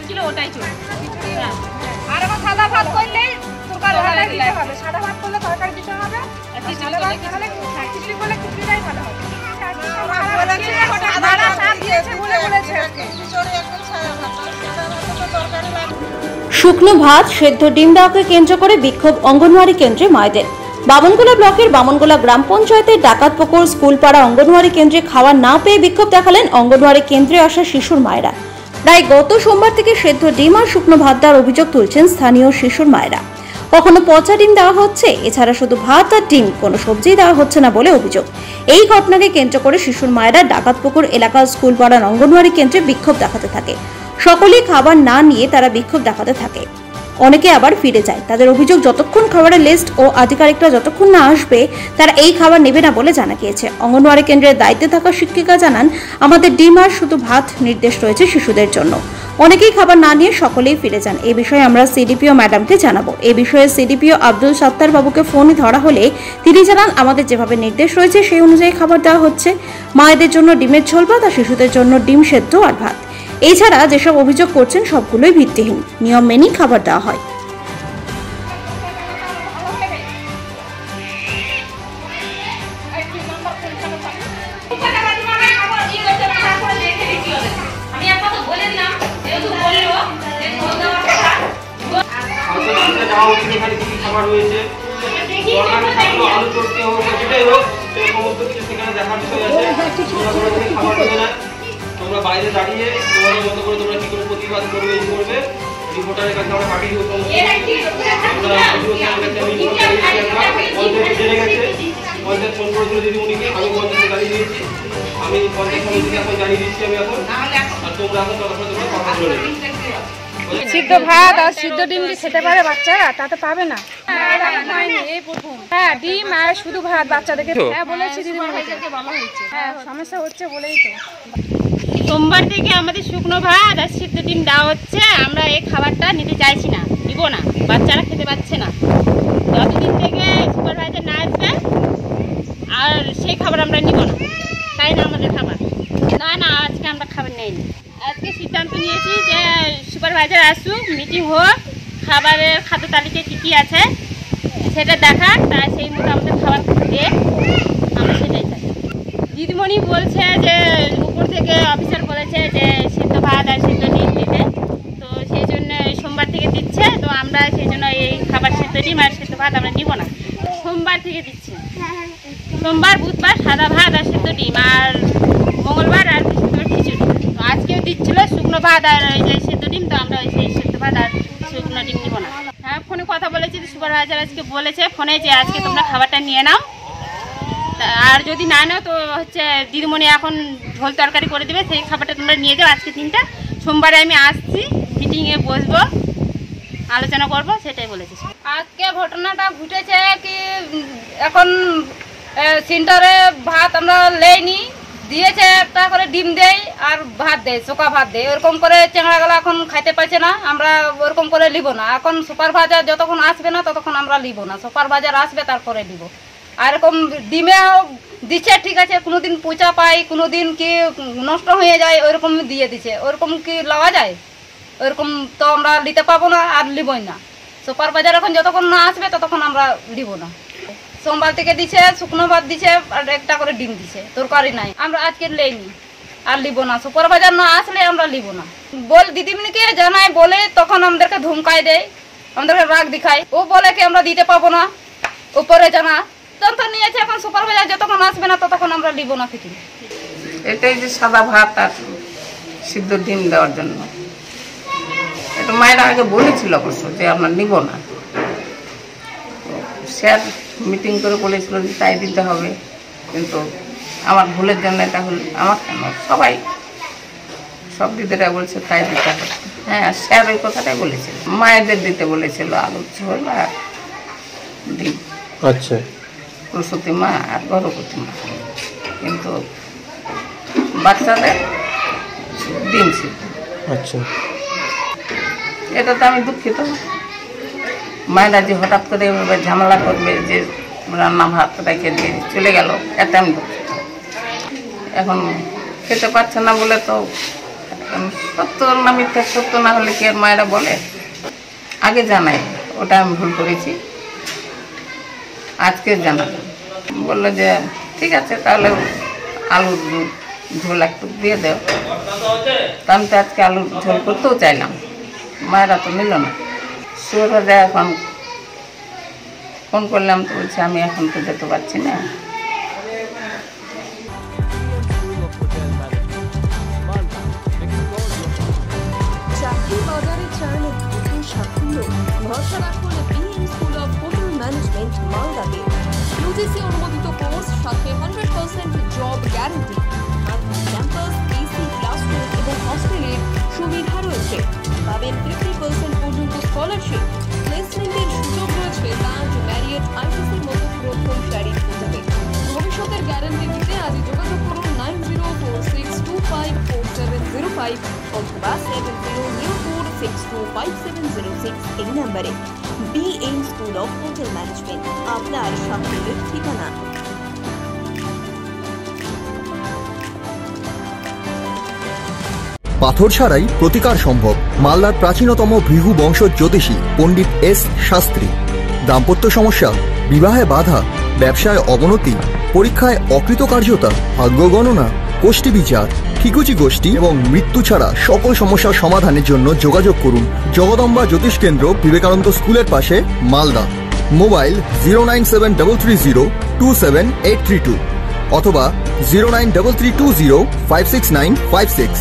বলছিল ওটাই চলবে। আর এখন সাদা ভাত করলেই তরকারি দিতে হবে, সাদা ভাত করলে তরকারি দিতে হবে, খিচুড়ি করলে খিচুড়িটাই ভালো হবে। শুকনো ভাত, সেদ্ধ ডিম দেওয়াকে কেন্দ্র করে বিক্ষোভ অঙ্গনওয়াড়ি কেন্দ্রে মায়েদের। বামনগোলা ব্লকের বামনগোলা গ্রাম পঞ্চায়েতের ডাকাতপুকুর স্কুলপাড়া অঙ্গনওয়াড়ি কেন্দ্রে খাবার না পেয়ে বিক্ষোভ দেখালেন অঙ্গনওয়াড়ি কেন্দ্রে আসা শিশুর মায়েরা। প্রায় গত সোমবার থেকে সেদ্ধ ডিম আর শুকনো ভাত দেওয়ার অভিযোগ তুলছেন স্থানীয় শিশুর মায়েরা। কখনো পচা ডিম দেওয়া হচ্ছে, এছাড়া শুধু ভাত আর ডিম, কোনো সবজি দেওয়া হচ্ছে না বলে অভিযোগ। এই ঘটনাকে কেন্দ্র করে শিশুর মায়েরা ডাকাতপুকুর এলাকার স্কুলপাড়ার অঙ্গনওয়াড়ি কেন্দ্রে বিক্ষোভ দেখাতে থাকে। সকলেই খাবার না নিয়ে তারা বিক্ষোভ দেখাতে থাকে, অনেকে আবার ফিরে যায়। তাদের অভিযোগ, যতক্ষণ খাবারের লিস্ট ও আধিকারিকরা যতক্ষণ না আসবে তারা এই খাবার নেবে না বলে জানা গিয়েছে। অঙ্গনওয়াড়ি কেন্দ্রের দায়িত্বে থাকা শিক্ষিকা জানান, আমাদের ডিম আর শুধু ভাত নির্দেশ রয়েছে শিশুদের জন্য। অনেকেই খাবার না নিয়ে সকলেই ফিরে যান। এই বিষয়ে আমরা সিডিপিও ম্যাডামকে জানাবো। এই বিষয়ে সিডিপিও আব্দুল সত্তার বাবুকে ফোন ধরা হলে তিনি জানান, আমাদের যেভাবে নির্দেশ রয়েছে সেই অনুযায়ী খাবার দেওয়া হচ্ছে। মায়েদের জন্য ডিমের ঝোল ভাত আর শিশুদের জন্য ডিম সেদ্ধ আর ভাত। এছাড়া যেসব অভিযোগ করছেন সবগুলোই ভিত্তিহীন, নিয়ম মেনেই খাবার দেওয়া হয়। তোমরা বাইরে দাঁড়িয়ে তোমাদের মতো করে তোমরা কি করে প্রতিবাদ করবে, এই করবে, রিপোর্টারের কাছে আমরা পাঠিয়ে দেবো। জেনে গেছে পঞ্চায়েত ফোন করেছিল দিদিমণিকে, আমি পঞ্চায়েতে দাঁড়িয়ে দিয়েছি, আমি পঞ্চায়েত সমিতিকে এখন জানিয়ে দিচ্ছি আমি এখন। আর তোমরা এখন ততক্ষণ তোমরা কথা বলে সিদ্ধ ভাত আর সিদ্ধ ডিম কি খেতে পারে বাচ্চারা? তাতে পাবে না। এই প্রথম ডিম আর শুধু ভাত বাচ্চাদেরকে বলেছি দিদিমণিকে, ভালো হয়েছে। সমস্যা হচ্ছে বলেই তো সোমবার থেকে আমাদের শুকনো ভাত আর সিদ্ধ ডিম দেওয়া হচ্ছে। আমরা এই খাবারটা নিতে চাইছি না, নিব না, বাচ্চারা খেতে পাচ্ছে না। যতদিন থেকে সুপারভাইজার না আসবে আর সেই খাবার আমরা নিব না, তাই না আমাদের খাবার না আজকে আমরা খাবার নেইনি। আজকে সিদ্ধান্ত নিয়েছি যে সুপারভাইজার আসুক, মিটিং হোক, খাবারের খাদ্য তালিকায় কী কী আছে সেটা দেখাক, তাই সেই মতো আমাদের খাবার দিয়ে আমরা সেটাই চাই। দিদিমণি বলছে যে উপর থেকে অফিসার বলেছে যে সিদ্ধ ভাত আর সিদ্ধ ডিম দিতে, তো সেই জন্য সোমবার থেকে দিচ্ছে। তো আমরা সেই জন্য এই খাবার সিদ্ধ ডিম আর সিদ্ধ ভাত আমরা নিব না, সোমবার থেকে দিচ্ছি। সোমবার, বুধবার সাদা ভাত আর সিদ্ধ ডিম, আর মঙ্গলবার আর বৃহস্পতিবার খিচুড়ি। তো আজকেও দিচ্ছিল শুকনো ভাত আর ওই যে সিদ্ধ ডিম, তো আমরা সেই সিদ্ধ ভাত আর শুকনো ডিম নিব না। হ্যাঁ, ফোনে কথা বলেছি, সুপারভাইজার আজকে বলেছে ফোনে যে আজকে তোমরা খাবারটা নিয়ে নাও, আর যদি না নাও তো হচ্ছে দিদিমণি এখন ঝোল তরকারি করে দেবে, সেই খাবারটা তোমরা নিয়ে যাও। আজকে দিনটা সোমবারে আমি আসছি, মিটিংয়ে বসবো, আলোচনা করব, সেটাই বলেছি। আজকে ঘটনাটা ঘটেছে কি, এখন সেন্টারে ভাত আমরা লেইনি, দিয়েছে একটা করে ডিম দেয় আর ভাত দেয়, চোকা ভাত দেয়, ওরকম করে চেংড়াগুলো এখন খাইতে পারছে না। আমরা ওরকম করে নিব না, এখন সুপারভাইজার যতক্ষণ আসবে না ততক্ষণ আমরা নিব না। সুপারভাইজার আসবে তারপরে নিব। আর এরকম ডিমেও দিচ্ছে, ঠিক আছে, কোনোদিন পচা পাই, কোনোদিন কি নষ্ট হয়ে যায়, ওইরকম দিয়ে দিচ্ছে। ওরকম কি লওয়া যায়? ওরকম তো আমরা নিতে পাবো না আর নিবই না। সুপারভাইজার এখন যতক্ষণ না আসবে ততক্ষণ আমরা নিব না। সোমবার থেকে দিচ্ছে শুকনো ভাত দিচ্ছে আর একটা করে ডিম দিচ্ছে, তরকারি নাই। আমরা আজকে লেইনি আর নিব না, সুপারভাইজার না আসলে আমরা নিব না। বল দিদিমণিকে জানাই, বলে তখন আমাদেরকে ধমকাই দেয়, আমাদেরকে রাগ দেখায়। ও বলে কি আমরা দিতে পাবো না, উপরে জানা তন্ত নিয়েছে। এখন সুপারভাইজার যতক্ষণ আসবে না ততক্ষণ আমরা নিব না খিচুড়ি। এটাই যে সাদা ভাত আর সিদ্ধ ডিম দেওয়ার জন্য, এটা মায়েরা আগে বলেছিল অবশ্য যে আমরা নিব না। স্যার মিটিং করে বলেছিল যে তাই দিতে হবে, কিন্তু আমার ভুলের জন্য এটা হল। আমার কেন, সবাই সব দিদিরা বলছে তাই দিতে হবে। হ্যাঁ, স্যার ওই কথাটাই বলেছিল, মায়েদের দিতে বলেছিল আলুর ঝোল আর ডিম। আচ্ছা, প্রসূতি মা আর গর্ভবতী মা, কিন্তু বাচ্চাদের ডিম সিদ্ধ। আচ্ছা, এটা তো আমি দুঃখিত। মায়েরা যে হঠাৎ করে এভাবে ঝামেলা করবে যে রান্না ভাত রেখে দিয়ে চলে গেল, এটা আমি দুঃখিত। এখন খেতে পারছে না বলে তো কারণ সত্য না মিথ্যা, সত্য না হলে কি আর মায়েরা বলে? আগে জানাই ওটা আমি ভুল করেছি, আজকে জানা। বললো যে ঠিক আছে তাহলে আলুর ঝোল একটু দিয়ে দেও। তা আমি তো আজকে আলুর ঝোল করতেও চাইলাম, মায়েরা তো নিল না। সুরভাজা এখন ফোন করলাম তো বলছে আমি এখন তো যেতে পারছি না। চাকরি বাজারে চান নতুন সাফল্য, ভরসা রাখুন BM school of hotel management মালদাতে। ইউজিসি অনুমোদিত কোর্স, সাথে 100% job guarantee, campus, AC classroom এবং হস্টেলের সুবিধা রয়েছে। পাবেন 50% পর্যন্ত স্কলারশিপ, প্লেসমেন্টের সুযোগ রয়েছে তাজ, ম্যারিয়ট, আইটিসির মতো প্রথম সারির হোটেলে। ভবিষ্যতের গ্যারান্টি দিতে আজই যোগাযোগ করুন 9046254705 অথবা 7004625706 এই নম্বরে। BM school of hotel management, আপনার সাফল্যের ঠিকানা। পাথর ছাড়াই প্রতিকার সম্ভব। মালদার প্রাচীনতম ভৃগু বংশ জ্যোতিষী পণ্ডিত এস শাস্ত্রী। দাম্পত্য সমস্যা, বিবাহে বাধা, ব্যবসায় অবনতি, পরীক্ষায় অকৃতকার্যতা, ভাগ্য গণনা, গোষ্ঠী বিচার, ঠিকুচি গোষ্ঠী এবং মৃত্যু ছাড়া সকল সমস্যার সমাধানের জন্য যোগাযোগ করুন জগদম্বা জ্যোতিষ কেন্দ্র, বিবেকানন্দ স্কুলের পাশে, মালদা। মোবাইল 09733027832 অথবা 09332056956।